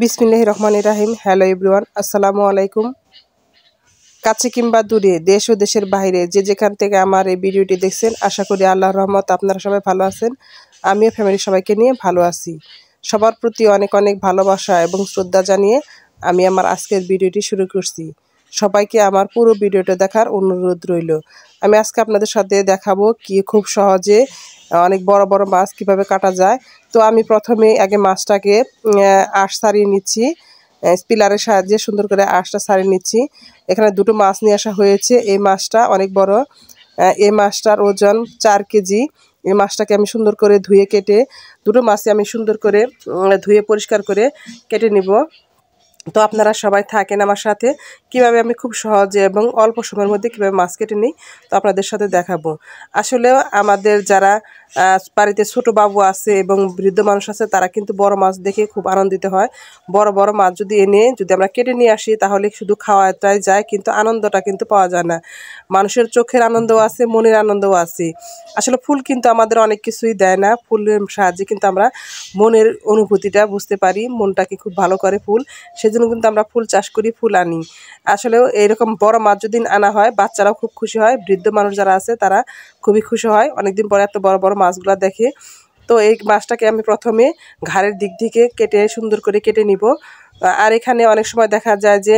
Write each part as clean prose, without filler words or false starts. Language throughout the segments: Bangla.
বিসমিল্লাহির রহমানির রাহিম। হ্যালো এভরিওয়ান, আসসালামু আলাইকুম। কাছে কিংবা দূরে, দেশ ও দেশের বাইরে যে যেখান থেকে আমার এই ভিডিওটি দেখছেন, আশা করি আল্লাহর রহমত আপনারা সবাই ভালো আছেন। আমিও ফ্যামিলির সবাইকে নিয়ে ভালো আছি। সবার প্রতি অনেক অনেক ভালোবাসা এবং শ্রদ্ধা জানিয়ে আমি আমার আজকের ভিডিওটি শুরু করছি। সবাইকে আমার পুরো ভিডিওটা দেখার অনুরোধ রইল। আমি আজকে আপনাদের সাথে দেখাবো কি খুব সহজে অনেক বড় বড় মাছ কিভাবে কাটা যায়। তো আমি প্রথমে আগে মাছটাকে আঁশ ছাড়িয়ে নিচ্ছি। স্পিলারের সাহায্যে সুন্দর করে আঁশটা ছাড়িয়ে নিচ্ছি। এখানে দুটো মাছ নিয়ে আসা হয়েছে। এই মাছটা অনেক বড়। এই মাছটার ওজন 4 কেজি। এই মাছটাকে আমি সুন্দর করে ধুয়ে কেটে দুটো মাছই আমি সুন্দর করে ধুয়ে পরিষ্কার করে কেটে নিব। তো আপনারা সবাই থাকেন আমার সাথে, কিভাবে আমি খুব সহজে এবং অল্প সময়ের মধ্যে কীভাবে মাছ কেটে নিই তো আপনাদের সাথে দেখাবো। আসলেও আমাদের যারা বাড়িতে ছোট বাবু আছে এবং বৃদ্ধ মানুষ আছে তারা কিন্তু বড় মাছ দেখে খুব আনন্দিত হয়। বড় বড় মাছ যদি যদি আমরা কেটে নিয়ে আসি তাহলে শুধু খাওয়াটাই যায়, কিন্তু আনন্দটা কিন্তু পাওয়া যায় না। মানুষের চোখের আনন্দও আছে, মনের আনন্দও আছে। আসলে ফুল কিন্তু আমাদের অনেক কিছুই দেয় না, ফুলের সাহায্যে কিন্তু আমরা মনের অনুভূতিটা বুঝতে পারি, মনটাকে খুব ভালো করে ফুল। সেজন্য কিন্তু আমরা ফুল চাষ করি, ফুল আনি। আসলেও এরকম বড় মাছ যদি আনা হয় বাচ্চারাও খুব খুশি হয়, বৃদ্ধ মানুষ যারা আছে তারা খুবই খুশি হয় অনেকদিন পরে এত বড় বড় মাছগুলো দেখে। তো এই মাছটাকে আমি প্রথমে ঘাড়ের দিক থেকে কেটে সুন্দর করে কেটে নিব। আর এখানে অনেক সময় দেখা যায় যে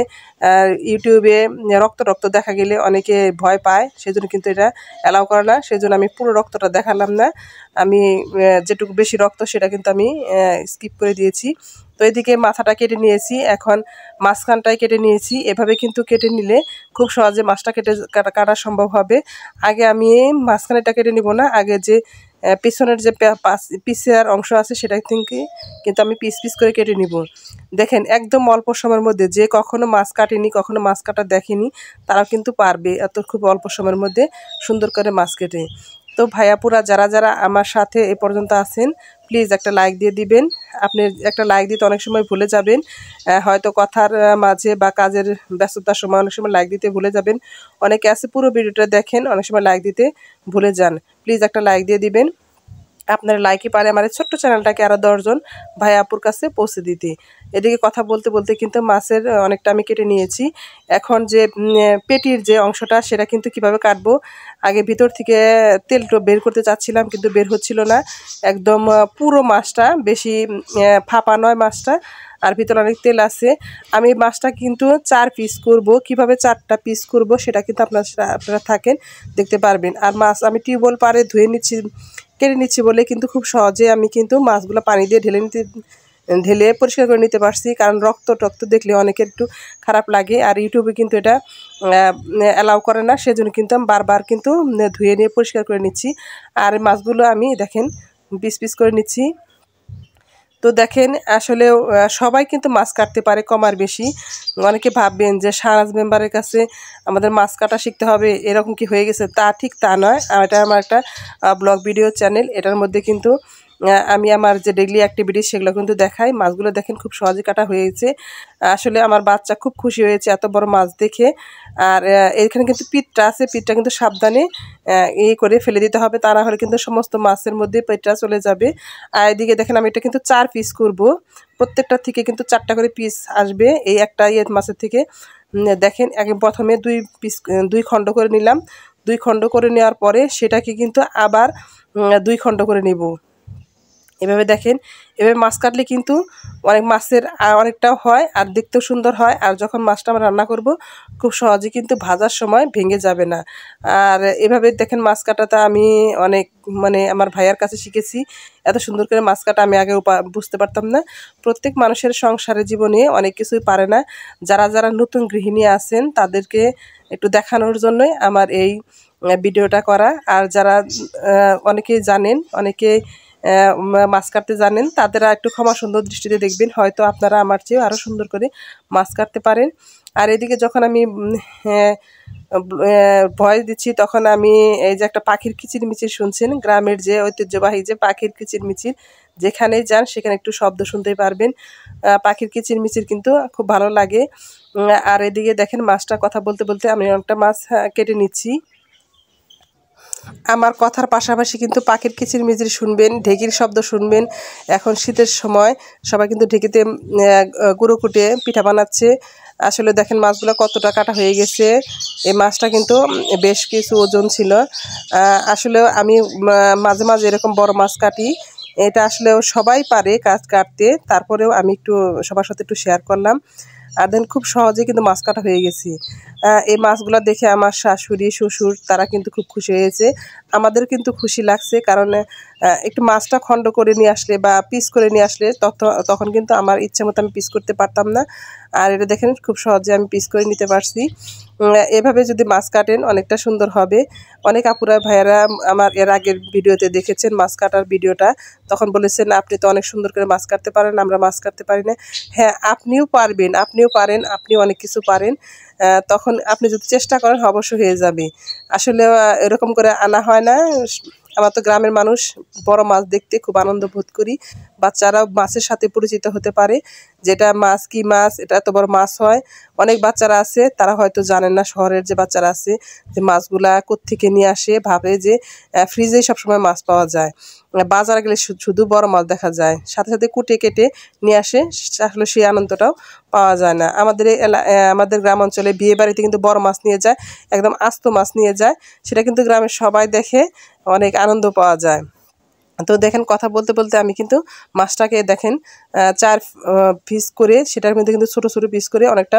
ইউটিউবে রক্ত রক্ত দেখা গেলে অনেকে ভয় পায়, সেজন্য কিন্তু এটা অ্যালাউ করে না। সেজন্য আমি পুরো রক্তটা দেখালাম না, আমি যেটুকু বেশি রক্ত সেটা কিন্তু আমি স্কিপ করে দিয়েছি। তো এদিকে মাথাটা কেটে নিয়েছি, এখন মাঝখানটাই কেটে নিয়েছি। এভাবে কিন্তু কেটে নিলে খুব সহজে মাছটা কাটা সম্ভব হবে। আগে আমি মাঝখানেটা কেটে নিব না, আগে যে পিছনের যে পিসের অংশ আছে সেটা থেকে কিন্তু আমি পিস পিস করে কেটে নিব। দেখেন একদম অল্প সময়ের মধ্যে, যে কখনো মাছ কাটেনি, কখনো মাছ কাটা দেখেনি, তারাও কিন্তু পারবে এত খুব অল্প সময়ের মধ্যে সুন্দর করে মাছ কেটে। তো ভাইয়াপুরা যারা যারা আমার সাথে এ পর্যন্ত আছেন, প্লিজ একটা লাইক দিয়ে দিবেন। আপনি একটা লাইক দিতে অনেক সময় ভুলে যাবেন, হয়তো কথার মাঝে বা কাজের ব্যস্ততার সময় অনেক সময় লাইক দিতে ভুলে যাবেন। অনেকে আছে পুরো ভিডিওটা দেখেন, অনেক সময় লাইক দিতে ভুলে যান। প্লিজ একটা লাইক দিয়ে দিবেন। আপনার লাইকই পারে আমার এই ছোট্ট চ্যানেলটাকে আরও 10 জন ভাই আপুর কাছে পৌঁছে দিতে। এদিকে কথা বলতে বলতে কিন্তু মাছের অনেকটা আমি কেটে নিয়েছি। এখন যে পেটির যে অংশটা সেটা কিন্তু কিভাবে কাটবো, আগে ভিতর থেকে তেলটা বের করতে চাচ্ছিলাম কিন্তু বের হচ্ছিল না। একদম পুরো মাছটা, বেশি ফাঁপা নয় মাছটা, আর ভিতরে অনেক তেল আছে। আমি মাছটা কিন্তু 4 পিস করব, কিভাবে 4টা পিস করব সেটা কিন্তু আপনারা থাকেন, দেখতে পারবেন। আর মাছ আমি টিউবওয়েল পাড়ে ধুয়ে নিচ্ছি, কেটে নিচ্ছি বলে কিন্তু খুব সহজে আমি কিন্তু মাছগুলো পানি দিয়ে ঢেলে পরিষ্কার করে নিতে পারছি, কারণ রক্ত টক্ত দেখলে অনেকের একটু খারাপ লাগে। আর ইউটিউবে কিন্তু এটা অ্যালাউ করে না, সেজন্য কিন্তু আমি বারবার কিন্তু ধুয়ে নিয়ে পরিষ্কার করে নিচ্ছি। আর মাছগুলো আমি দেখেন পিস পিস করে নিচ্ছি। তো দেখেন আসলেও সবাই কিন্তু মাছ কাটতে পারে, কম আর বেশি। অনেকে ভাববেন যে শাহনাজ মেম্বারের কাছে আমাদের মাছ কাটা শিখতে হবে, এরকম কি হয়ে গেছে, তা নয়। এটা আমার একটা ব্লগ ভিডিও চ্যানেল, এটার মধ্যে কিন্তু আমি আমার যে ডেইলি অ্যাক্টিভিটিস সেগুলো কিন্তু দেখাই। মাছগুলো দেখেন খুব সহজে কাটা হয়েছে। আসলে আমার বাচ্চা খুব খুশি হয়েছে এত বড় মাছ দেখে। আর এখানে কিন্তু পিঠটা আছে, পিঠটা কিন্তু সাবধানে করে ফেলে দিতে হবে, তা না হলে কিন্তু সমস্ত মাছের মধ্যে পিঠটা চলে যাবে। আর এদিকে দেখেন আমি এটা কিন্তু 4 পিস করব, প্রত্যেকটা থেকে কিন্তু 4টা করে পিস আসবে এই একটা মাছের থেকে। দেখেন আগে প্রথমে 2 খণ্ড করে নিলাম। 2 খণ্ড করে নেওয়ার পরে সেটাকে কিন্তু আবার 2 খণ্ড করে নেব। এভাবে দেখেন, এভাবে মাছ কাটলে কিন্তু মাছের অনেকটাও হয় আর দেখতেও সুন্দর হয়। আর যখন মাছটা আমরা রান্না করব খুব সহজে কিন্তু ভাজার সময় ভেঙে যাবে না। আর এভাবে দেখেন মাছ কাটাটা আমি অনেক আমার ভাইয়ার কাছে শিখেছি। এত সুন্দর করে মাছ কাটা আমি আগে বুঝতে পারতাম না। প্রত্যেক মানুষের সংসারে জীবনে অনেক কিছুই পারে না। যারা যারা নতুন গৃহিণী আছেন তাদেরকে একটু দেখানোর জন্যই আমার এই ভিডিওটা করা। আর যারা অনেকেই জানেন, অনেকে মাছ কাটতে জানেন, তাদেরা একটু ক্ষমা সুন্দর দৃষ্টিতে দেখবেন, হয়তো আপনারা আমার চেয়েও আরও সুন্দর করে মাছ কাটতে পারেন। আর এদিকে যখন আমি ভয়েস দিচ্ছি তখন আমি এই যে একটা পাখির কিচিরমিচির শুনছেন, গ্রামের যে ঐতিহ্যবাহী যে পাখির কিচিরমিচির, যেখানেই যান সেখানে একটু শব্দ শুনতেই পারবেন। পাখির কিচিরমিচির কিন্তু খুব ভালো লাগে। আর এদিকে দেখেন মাছটা কথা বলতে বলতে আমি একটা মাছ কেটে নিচ্ছি। আমার কথার পাশাপাশি কিন্তু পাখির কিচিরমিচির শুনবেন, ঢেকির শব্দ শুনবেন। এখন শীতের সময় সবাই কিন্তু ঢেকিতে গুঁড়ো কুটে পিঠা বানাচ্ছে। আসলে দেখেন মাছগুলো কতটা কাটা হয়ে গেছে। এই মাছটা কিন্তু বেশ কিছু ওজন ছিল। আসলে আমি মাঝে মাঝে এরকম বড় মাছ কাটি। এটা আসলে সবাই পারে কাজ কাটতে, তারপরেও আমি একটু সবার সাথে একটু শেয়ার করলাম। আর দেন খুব সহজে কিন্তু মাছ কাটা হয়ে গেছি। এই মাছগুলো দেখে আমার শাশুড়ি শ্বশুর তারা কিন্তু খুব খুশি হয়েছে। আমাদের কিন্তু খুশি লাগছে, কারণ একটু মাছটা খণ্ড করে নিয়ে আসলে বা পিস করে নিয়ে আসলে তখন কিন্তু আমার ইচ্ছে মতো আমি পিস করতে পারতাম না। আর এটা দেখেন খুব সহজে আমি পিস করে নিতে পারছি। এভাবে যদি মাছ কাটেন অনেকটা সুন্দর হবে। অনেক আপুরা ভাইয়ারা আমার এর আগের ভিডিওতে দেখেছেন মাছ কাটার ভিডিওটা, তখন বলেছেন আপনি তো অনেক সুন্দর করে মাছ কাটতে পারেন, আমরা মাছ কাটতে পারি না। হ্যাঁ, আপনিও পারবেন, আপনিও পারেন, আপনিও অনেক কিছু পারেন। তখন আপনি যদি চেষ্টা করেন অবশ্যই হয়ে যাবে। আসলে এরকম করে আনা হয় না। আমার তো গ্রামের মানুষ, বড় মাছ দেখতে খুব আনন্দ বোধ করি। বাচ্চারাও মাছের সাথে পরিচিত হতে পারে, যেটা মাছ কি মাছ, এটা এত বড় মাছ হয়। অনেক বাচ্চারা আছে তারা হয়তো জানেন না, শহরের যে বাচ্চারা আছে, যে মাছগুলা কোত্থেকে নিয়ে আসে, ভাবে যে ফ্রিজেই সবসময় মাছ পাওয়া যায়। বাজারে গেলে শুধু বড় মাছ দেখা যায়, সাথে সাথে কুটে কেটে নিয়ে আসে, আসলে সেই আনন্দটাও পাওয়া যায় না। আমাদের গ্রাম অঞ্চলে বিয়ে বাড়িতে কিন্তু বড় মাছ নিয়ে যায়, একদম আস্ত মাছ নিয়ে যায়, সেটা কিন্তু গ্রামের সবাই দেখে, অনেক আনন্দ পাওয়া যায়। তো দেখেন কথা বলতে বলতে আমি কিন্তু মাছটাকে দেখেন 4 পিস করে, সেটার মধ্যে কিন্তু ছোট ছোট পিস করে অনেকটা,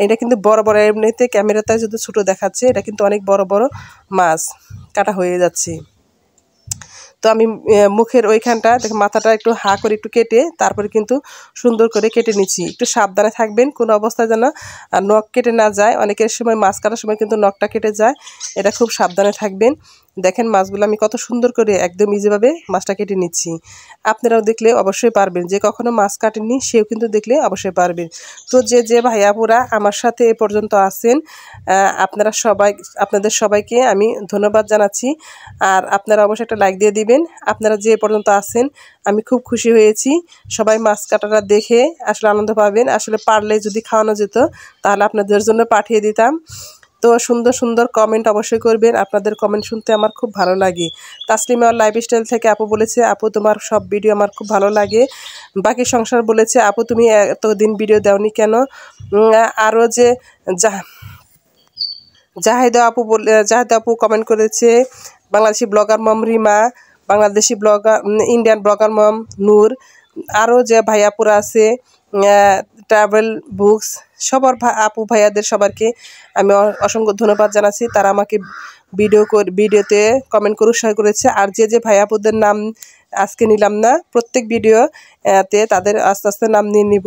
এটা কিন্তু বড় বড়, এমনিতে ক্যামেরাতে যদি ছোট দেখাচ্ছে, এটা কিন্তু অনেক বড় বড় মাছ কাটা হয়ে যাচ্ছে। তো আমি মুখের ওইখানটা দেখেন মাথাটা একটু হা করে একটু কেটে তারপরে কিন্তু সুন্দর করে কেটে নিচ্ছি। একটু সাবধানে থাকবেন, কোনো অবস্থায় যেন নখ কেটে না যায়। অনেকের সময় মাছ কাটার সময় কিন্তু নখটা কেটে যায়, এটা খুব সাবধানে থাকবেন। দেখেন মাছগুলো আমি কত সুন্দর করে একদম ইজিভাবে মাছটা কেটে নিচ্ছি। আপনারাও দেখলে অবশ্যই পারবেন, যে কখনো মাছ কাটেননি সেও কিন্তু দেখলে অবশ্যই পারবেন। তো যে ভাইয়াপুরা আমার সাথে এ পর্যন্ত আছেন, আপনাদের সবাইকে আমি ধন্যবাদ জানাচ্ছি। আর আপনারা অবশ্যই একটা লাইক দিয়ে দিবেন। আপনারা যে পর্যন্ত আছেন আমি খুব খুশি হয়েছি। সবাই মাছ কাটাটা দেখে আসলে আনন্দ পাবেন। আসলে পারলে যদি খাওয়ানো যেত তাহলে আপনাদের জন্য পাঠিয়ে দিতাম। তো সুন্দর সুন্দর কমেন্ট অবশ্যই করবেন, আপনাদের কমেন্ট শুনতে আমার খুব ভালো লাগে। তাসলিমা লাইফস্টাইল থেকে আপু বলেছে, আপু তোমার সব ভিডিও আমার খুব ভালো লাগে। বাকি সংসার বলেছে, আপু তুমি এতদিন ভিডিও দাওনি কেন? আরও যে জাহিদা আপু কমেন্ট করেছে, Bangladeshi blogger Mom Rima, Bangladeshi blogger, Indian blogger Mom Noor, আরও যে ভাইয়াপুরা আছে, ট্রাভেল বুকস, আপু ভাইয়াদের সবারকে আমি অসংখ্য ধন্যবাদ জানাচ্ছি। তারা আমাকে ভিডিওতে কমেন্ট করে উৎসাহ করেছে। আর যে ভাইয়াপুদের নাম আজকে নিলাম না, প্রত্যেক ভিডিওতে তাদের আস্তে আস্তে নাম নিয়ে নিব।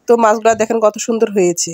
তো মাছগুলো দেখেন কত সুন্দর হয়েছে।